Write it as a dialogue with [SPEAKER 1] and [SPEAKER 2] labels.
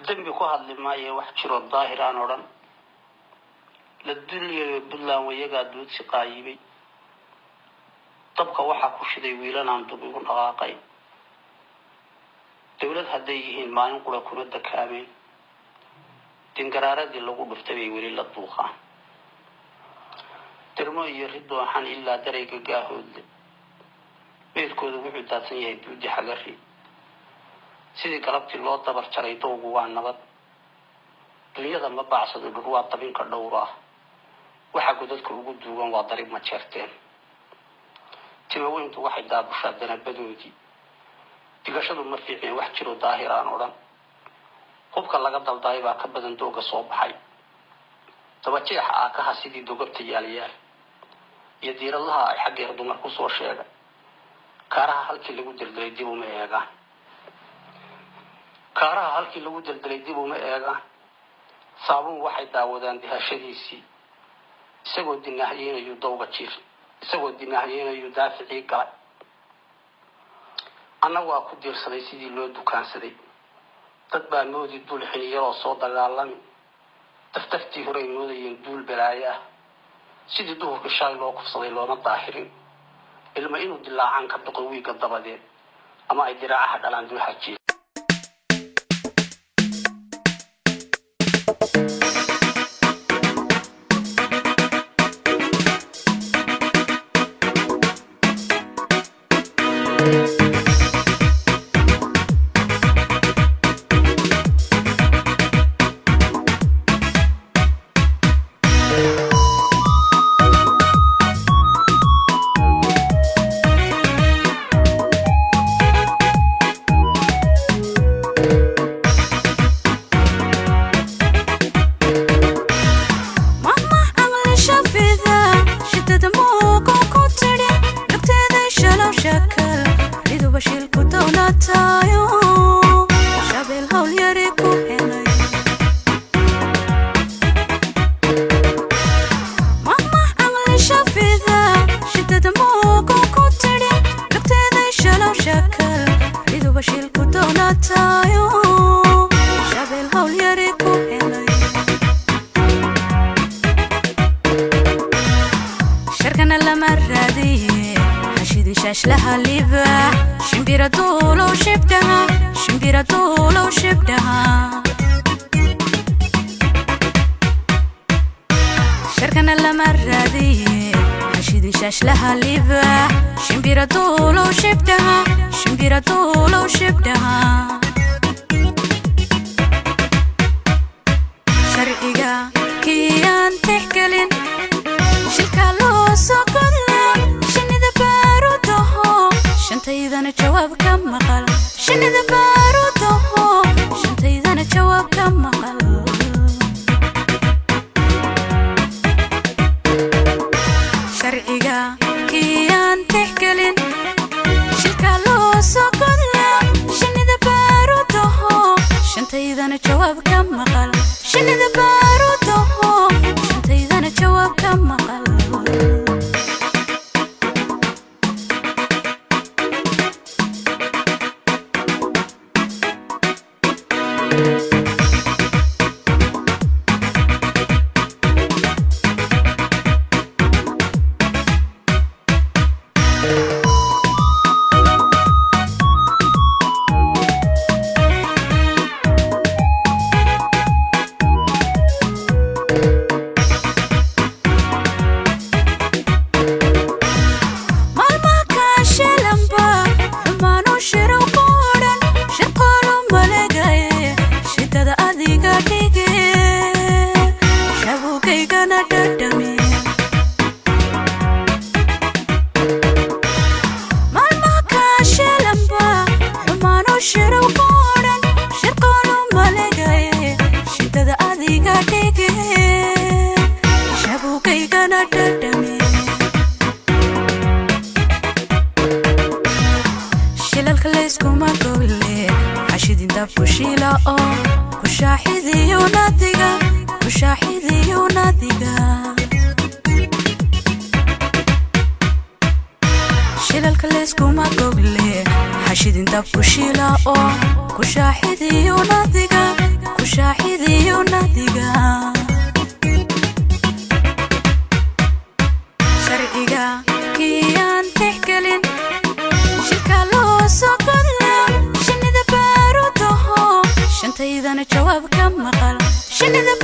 [SPEAKER 1] dembi ku hadli maayo wax jiro daahir aan oran la duliyo buntland wayaga duudsi qaayibay dabka waxa ku shiday wiilan aan dub ugu dhaqaaqay dawlad hadday yihiin maalin qura kuna dakaameen dingaraaradii lagu dhuftay bay weli la duuqaan dirmo iyo riddo waxaan ilaa darayga gaahoodle beedkooda wuxuu daadsan yahay buudi xagari sidii galabtii loo dabar jaray dowgu waa nabad dunyada ma baacsado dhul waa dabinka dhowr ah waxa godadka ugu duugan waa darib ma jeerteen timaweyntu waxay daabushaa danabadoodii digashadu ma fiicin wax jiro daahir aan odhan qubka laga daldaay baa ka badan dooga soo baxay tabajeexa aakaha sidii dogobta yaaliyaal iyo diiradaha ay xaggeer dumar ku soo sheegay kaaraha halkii lagu daldalay dib uma eegaan saabun waxay daawadaan dihashadiisii isagoo dinaahyeynayuu dowga jiir isagoo dinaahyeynayuu daaficii galay annagu waa ku diirsaday sidii loo dukaansaday dad baa moodi dul xiliyaroo soo dagaalami daftartii horey moodayeen duul balaayo ah sidii duhurka shalay loo kufsaday looma daahirin ilma inuu dilaacaan ka baqo wiiga dabadeed ama ay diraacaha dhalaan dul xajiin
[SPEAKER 2] لها لبا شمبيرة طول وشبتها شركنا لمرة دي حشيد شاش لها لبا شمبيرة طول وشبتها شرقيقا كيان تحكلين شلكا لو سوكنا شني دبارو شنتيدنا جواب كم مقال شني دبارو شنتيدنا جواب كم مقال شرعيقا كيان تحكلين شلكا لو سوكنا شني دبارو شنتيدنا جواب كم مقال شني دبارو شنتيدنا جواب كم مقال شاحذي ونادقا شرعيقا كيان تحكلين شلكا لو سوقنا شني ذا باروتوهو شنتا إذا نجواب كم مقال شني ذا